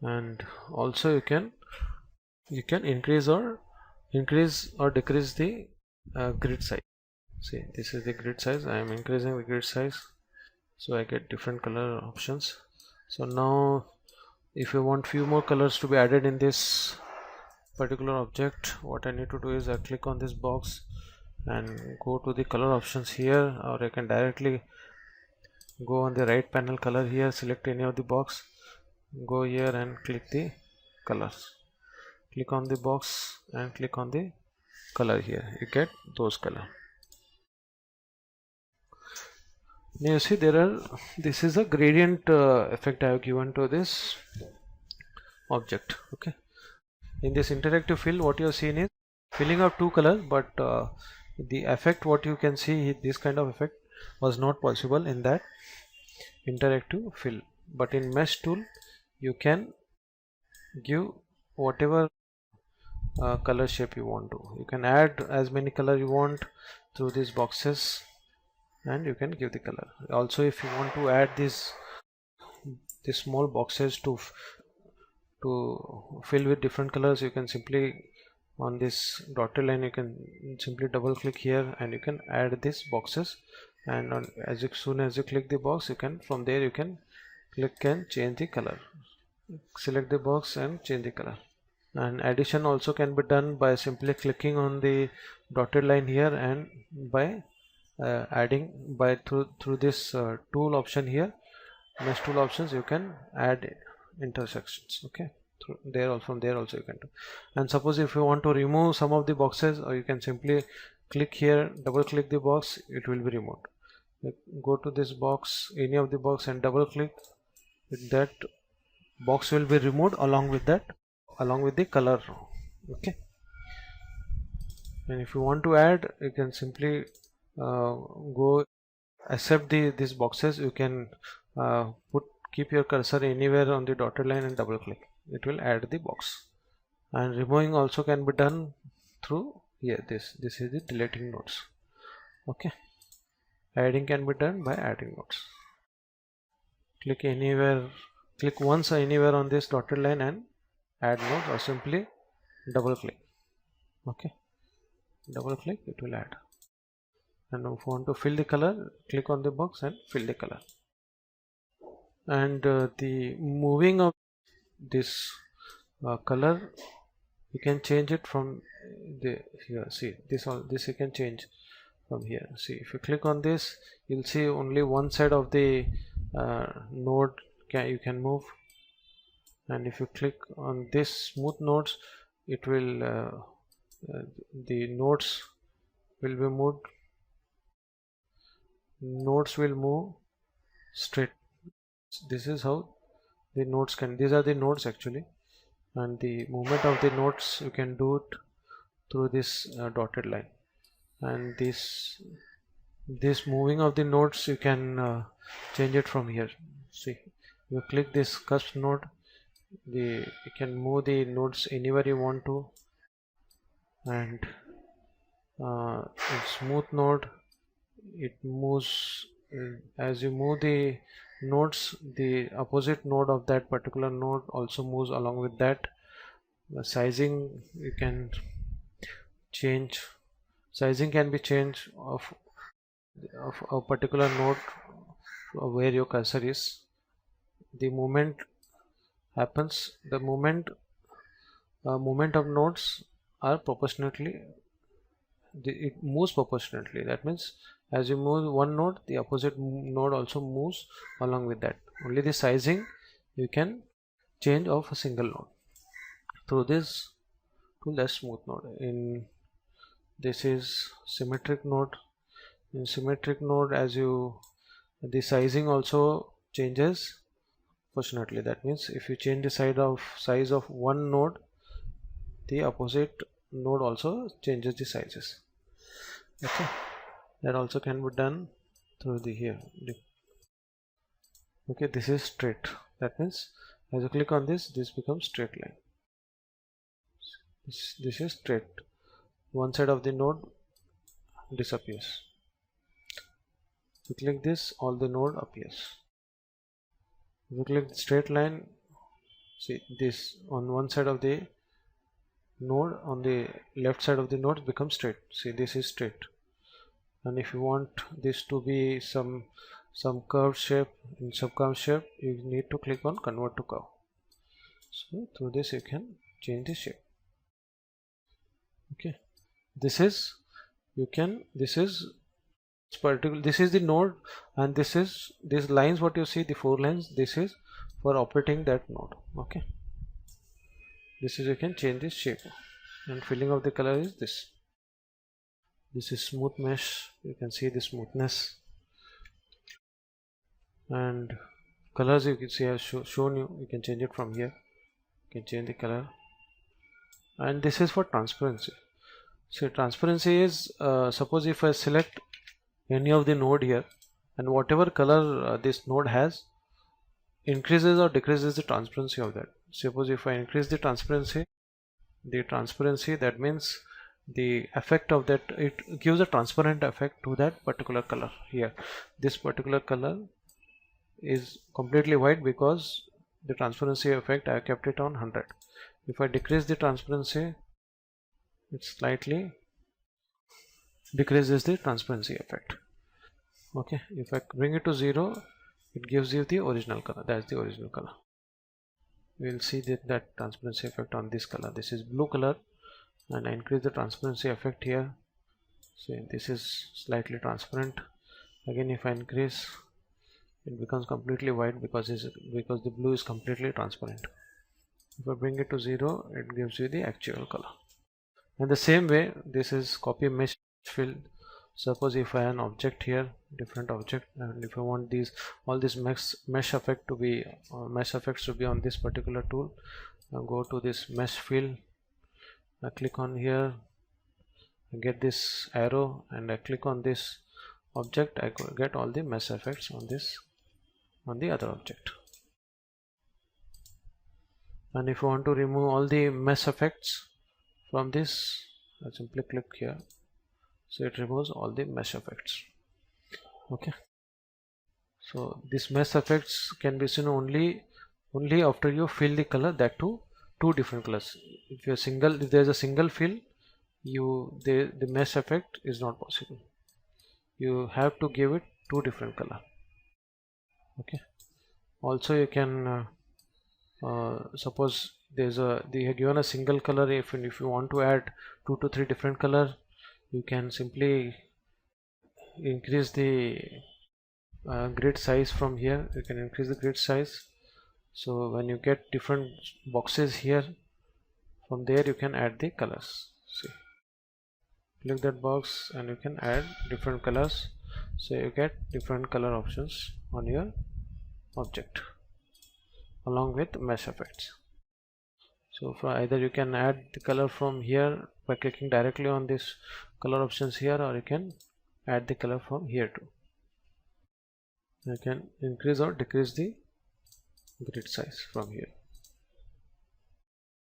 and also you can increase or decrease the grid size. See, this is the grid size. I am increasing the grid size so I get different color options. So now if you want few more colors to be added in this particular object, what I need to do is I click on this box and go to the color options here, or I can directly go on the right panel color here, select any of the box, go here and click the colors, click on the box and click on the color here, you get those color. Now you see this is a gradient effect I have given to this object. Okay, in this interactive fill what you have seen is filling of two colors, but the effect what you can see, this kind of effect was not possible in that interactive fill. But in mesh tool you can give whatever color shape you want to. You can add as many color you want through these boxes and you can give the color. Also if you want to add these small boxes to fill with different colors, you can simply on this dotted line you can simply double click here and you can add these boxes, and as soon as you click the box, you can from there you can click and change the color, select the box and change the color. And addition also can be done by simply clicking on the dotted line here and by adding by through this tool option here, mesh tool options, you can add intersections. Okay, from there also you can do. And suppose if you want to remove some of the boxes, or you can simply click here, double click the box, it will be removed. Go to this box, any of the box, and double click, that box will be removed along with the color. Okay, and if you want to add, you can simply go accept these boxes. You can keep your cursor anywhere on the dotted line and double click, it will add the box. And removing also can be done through here, this is the deleting nodes. Okay, adding can be done by adding nodes. Click once anywhere on this dotted line and add node, or simply double click. Okay, double click, it will add. And if you want to fill the color, click on the box and fill the color. And the moving of this color, you can change it from the here. See, this you can change from here. See, if you click on this, you'll see only one side of the node you can move. And if you click on this smooth nodes, it will the nodes will be moved. Nodes will move straight. This is how the nodes can, these are the nodes actually, and the movement of the nodes you can do it through this dotted line. And this moving of the nodes you can change it from here. See, you click this cusp node, you can move the nodes anywhere you want to. And in smooth node, it moves as you move the nodes, the opposite node of that particular node also moves along with that. The sizing you can change, sizing can be changed of a particular node where your cursor is. The movement happens, the movement of nodes are proportionately, it moves proportionately. That means as you move one node, the opposite node also moves along with that. Only the sizing you can change of a single node through this tool, that's smooth node. This is symmetric node. In symmetric node, the sizing also changes proportionately. That means if you change the size of one node, the opposite node also changes the sizes. Okay, that also can be done through the here. Okay, this is straight. That means as you click on this becomes straight line. This is straight. One side of the node disappears. If you click this, all the node appears. If you click straight line, See, this on one side of the node, on the left side of the node becomes straight. See, this is straight. And if you want this to be some curved shape, in some curved shape, you need to click on convert to curve. So through this you can change the shape. Okay, this is this is the node, and this is these lines what you see, the 4 lines, this is for operating that node. Okay, this is, you can change this shape, and filling of the color is this. This is smooth mesh, you can see the smoothness, and colors you can see I have shown you. You can change it from here, you can change the color. And this is for transparency. So transparency is suppose if I select any of the node here, and whatever color this node has, increases or decreases the transparency of that. Suppose if I increase the transparency, that means the effect of that, it gives a transparent effect to that particular color. Here this particular color is completely white because the transparency effect I kept it on 100. If I decrease the transparency, it slightly decreases the transparency effect. Okay, if I bring it to 0, it gives you the original color. That's the original color. We will see that transparency effect on this color. This is blue color, and I increase the transparency effect here. So this is slightly transparent. Again, if I increase, it becomes completely white because the blue is completely transparent. If I bring it to 0, it gives you the actual color. And the same way, this is copy mesh fill. Suppose if I have an object here, different object, and if I want all these mesh effects to be on this particular tool, I go to this mesh fill, I click on here, I get this arrow, and I click on this object, I get all the mesh effects on the other object. And if you want to remove all the mesh effects from this, I simply click here, so it removes all the mesh effects. Okay, so this mesh effects can be seen only after you fill the color, that too two different colors. If there is a single fill, the mesh effect is not possible. You have to give it two different color. Okay, also you can suppose they have given a single color. If you want to add 2 to 3 different color, you can simply increase the grid size from here. You can increase the grid size, so when you get different boxes here, from there you can add the colors. See, click that box and you can add different colors, so you get different color options on your object along with mesh effects. So for either you can add the color from here by clicking directly on this color options here, or you can add the color from here too. You can increase or decrease the grid size from here.